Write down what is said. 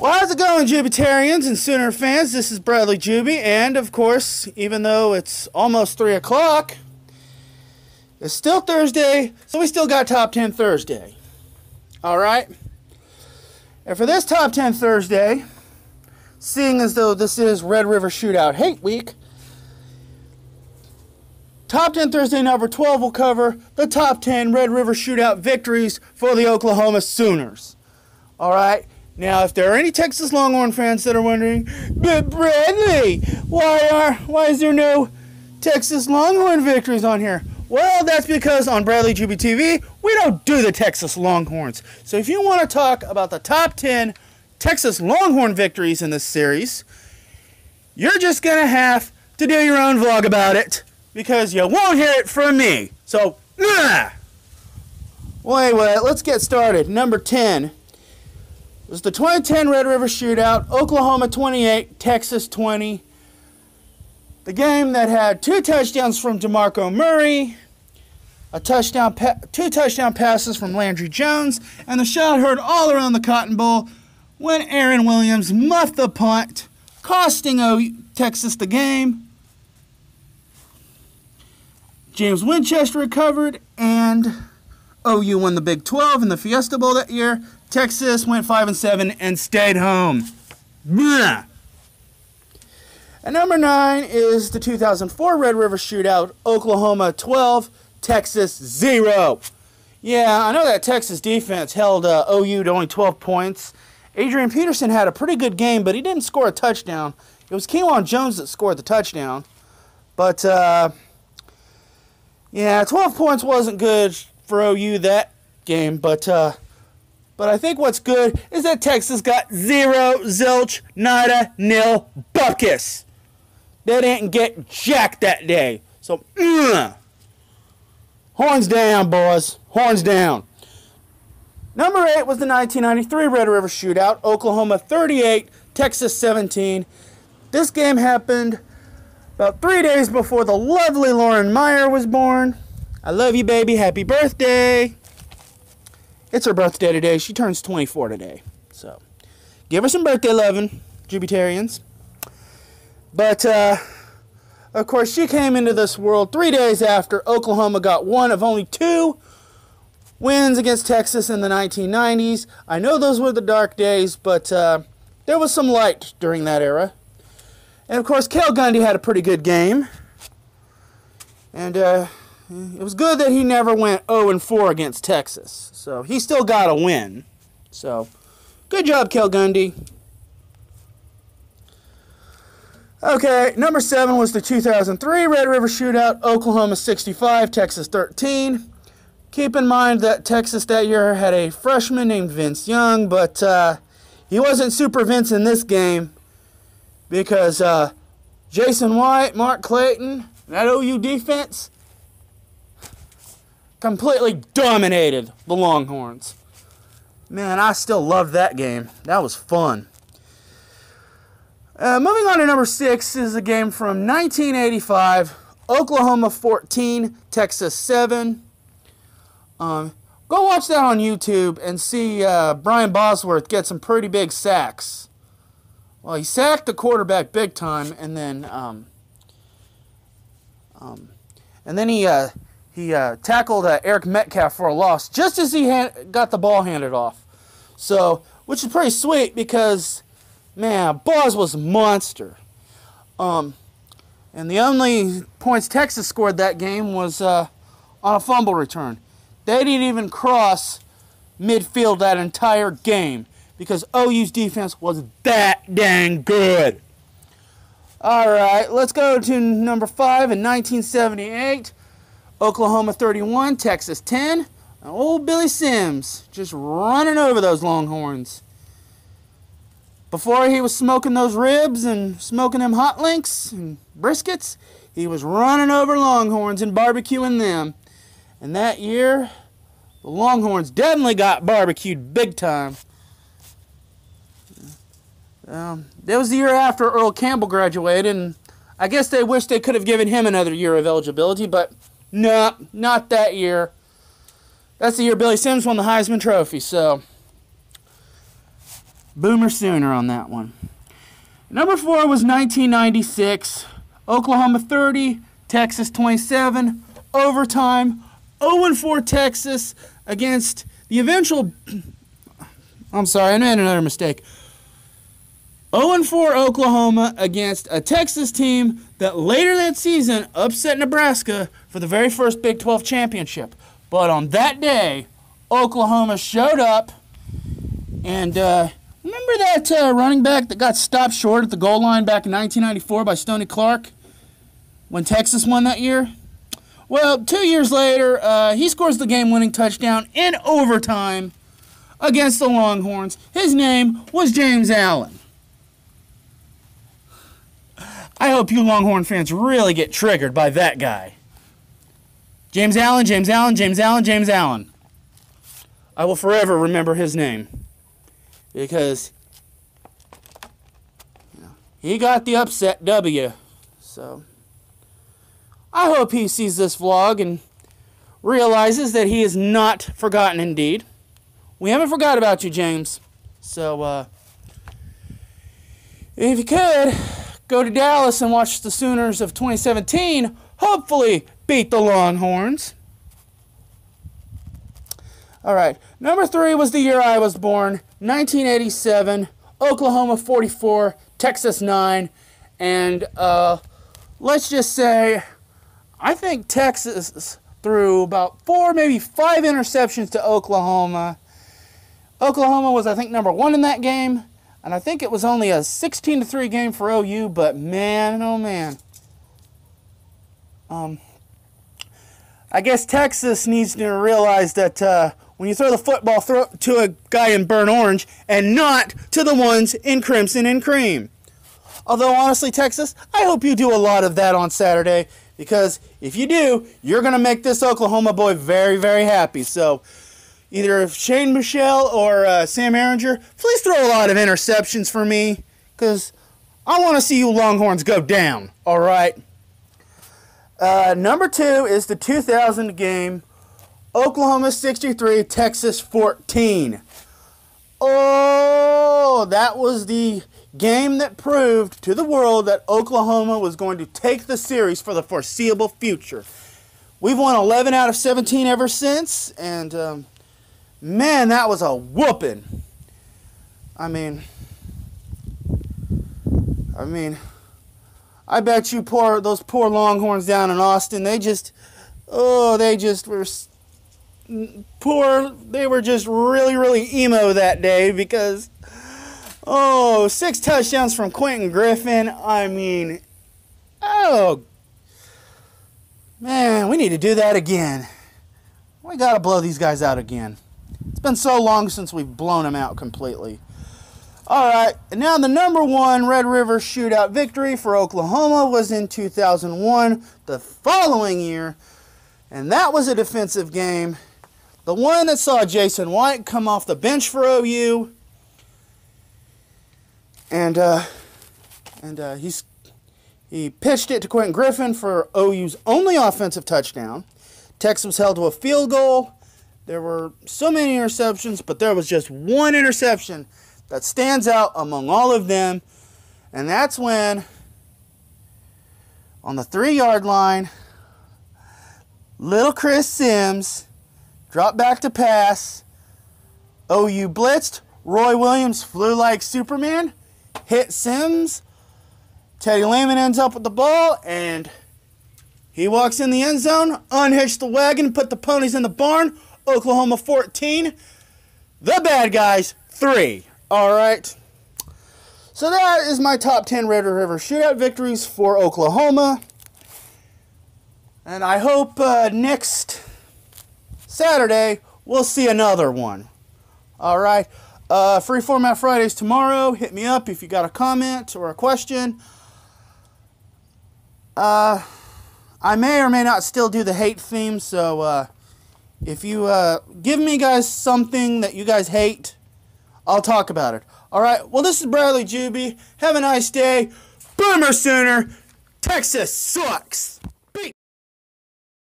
Well, how's it going, Jubitarians and Sooner fans? This is Bradley Juby, and of course, even though it's almost 3 o'clock, it's still Thursday, so we still got Top 10 Thursday. Alright? And for this Top 10 Thursday, seeing as though this is Red River Shootout Hate Week, Top 10 Thursday number 12 will cover the Top 10 Red River Shootout victories for the Oklahoma Sooners. Alright? Now, if there are any Texas Longhorn fans that are wondering, but Bradley, why is there no Texas Longhorn victories on here? Well, that's because on Bradley Juby TV, we don't do the Texas Longhorns. So if you want to talk about the top 10 Texas Longhorn victories in this series, you're just going to have to do your own vlog about it, because you won't hear it from me. So, well, anyway, let's get started. Number 10. It was the 2010 Red River Shootout, Oklahoma 28, Texas 20. The game that had 2 touchdowns from DeMarco Murray, two touchdown passes from Landry Jones, and the shot heard all around the Cotton Bowl when Aaron Williams muffed the punt, costing Texas the game. James Winchester recovered, and OU won the Big 12 in the Fiesta Bowl that year. Texas went 5-7 and stayed home. Blah. And number 9 is the 2004 Red River Shootout, Oklahoma 12, Texas 0. Yeah, I know that Texas defense held OU to only 12 points. Adrian Peterson had a pretty good game, but he didn't score a touchdown. It was Kewan Jones that scored the touchdown. But, yeah, 12 points wasn't good for OU that game, but I think what's good is that Texas got 0, zilch, nada, nil, buckus. They didn't get jack that day. So, horns down, boys. Horns down. Number 8 was the 1993 Red River Shootout, Oklahoma 38, Texas 17. This game happened about 3 days before the lovely Lauren Meyer was born. I love you, baby. Happy birthday. It's her birthday today. She turns 24 today. So, give her some birthday loving, Jubitarians. But, of course, she came into this world 3 days after Oklahoma got one of only 2 wins against Texas in the 1990s. I know those were the dark days, but there was some light during that era. And, of course, Cale Gundy had a pretty good game. And it was good that he never went 0-4 against Texas. So, he still got a win. So, good job, Cale Gundy. Okay, number 7 was the 2003 Red River Shootout, Oklahoma 65, Texas 13. Keep in mind that Texas that year had a freshman named Vince Young, but he wasn't Super Vince in this game because Jason White, Mark Clayton, that OU defense completely dominated the Longhorns. Man, I still love that game. That was fun. Moving on to number 6 is a game from 1985, Oklahoma 14, Texas 7. Go watch that on YouTube and see Brian Bosworth get some pretty big sacks. Well, he sacked the quarterback big time, and then he tackled Eric Metcalf for a loss just as he got the ball handed off. So, which is pretty sweet because, man, Boz was a monster. And the only points Texas scored that game was on a fumble return. They didn't even cross midfield that entire game because OU's defense was that dang good. All right, let's go to number 5 in 1978. Oklahoma 31, Texas 10. Old Billy Sims just running over those Longhorns. Before he was smoking those ribs and smoking them hot links and briskets, he was running over Longhorns and barbecuing them. And that year, the Longhorns definitely got barbecued big time. That was the year after Earl Campbell graduated, and I guess they wish they could have given him another year of eligibility, but no, not that year. That's the year Billy Sims won the Heisman Trophy, so Boomer Sooner on that one. Number 4 was 1996. Oklahoma 30, Texas 27. Overtime, 0-4 Texas against the eventual... I'm sorry, I made another mistake. 0-4 Oklahoma against a Texas team that later that season upset Nebraska for the very first Big 12 championship. But on that day, Oklahoma showed up, and remember that running back that got stopped short at the goal line back in 1994 by Stoney Clark when Texas won that year? Well, 2 years later, he scores the game-winning touchdown in overtime against the Longhorns. His name was James Allen. I hope you Longhorn fans really get triggered by that guy. James Allen, James Allen, James Allen, James Allen. I will forever remember his name because he got the upset W. So I hope he sees this vlog and realizes that he is not forgotten indeed. We haven't forgot about you, James. So if you could, go to Dallas and watch the Sooners of 2017 hopefully beat the Longhorns. All right, number 3 was the year I was born, 1987, Oklahoma 44, Texas 9, and let's just say I think Texas threw about 4, maybe 5 interceptions to Oklahoma. Oklahoma was, I think, number 1 in that game. And I think it was only a 16-3 game for OU, but man, oh man. I guess Texas needs to realize that when you throw the football, throw it to a guy in burnt orange and not to the ones in crimson and cream. Although, honestly, Texas, I hope you do a lot of that on Saturday, because if you do, you're going to make this Oklahoma boy very, very happy. So either Shane Michelle or Sam Ehringer, please throw a lot of interceptions for me, because I want to see you Longhorns go down, all right? Number 2 is the 2000 game, Oklahoma 63, Texas 14. Oh, that was the game that proved to the world that Oklahoma was going to take the series for the foreseeable future. We've won 11 out of 17 ever since, and man, that was a whooping. I mean, I bet you those poor Longhorns down in Austin, they just were poor. They were just really, really emo that day because, 6 touchdowns from Quentin Griffin. I mean, man, we need to do that again. We got to blow these guys out again. It's been so long since we've blown them out completely. All right, and now the number 1 Red River Shootout victory for Oklahoma was in 2001, the following year, and that was a defensive game. The one that saw Jason White come off the bench for OU, and he pitched it to Quentin Griffin for OU's only offensive touchdown. Texas was held to a field goal. There were so many interceptions, but there was just one interception that stands out among all of them, and that's when, on the 3-yard line, little Chris Sims dropped back to pass. OU blitzed. Roy Williams flew like Superman, hit Sims. Teddy Lehman ends up with the ball, and he walks in the end zone, unhitched the wagon, put the ponies in the barn. Oklahoma 14, the bad guys 3. All right. So that is my top 10 Red River Shootout victories for Oklahoma. And I hope next Saturday we'll see another one. All right. Free Format Fridays tomorrow. Hit me up if you got a comment or a question. I may or may not still do the hate theme, so if you give me guys something that you guys hate, I'll talk about it. All right. Well, this is Bradley Juby. Have a nice day. Boomer Sooner. Texas sucks.